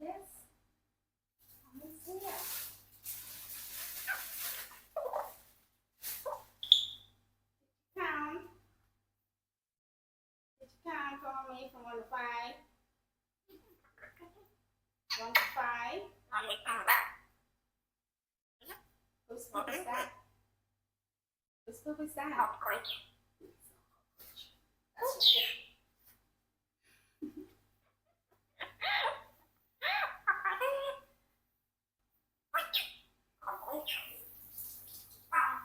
Yes. Come and see it. Count. Did you count for me from 1 to 5? 1 to 5. Whose poop is that? Whose poop is that? Cockroach. That's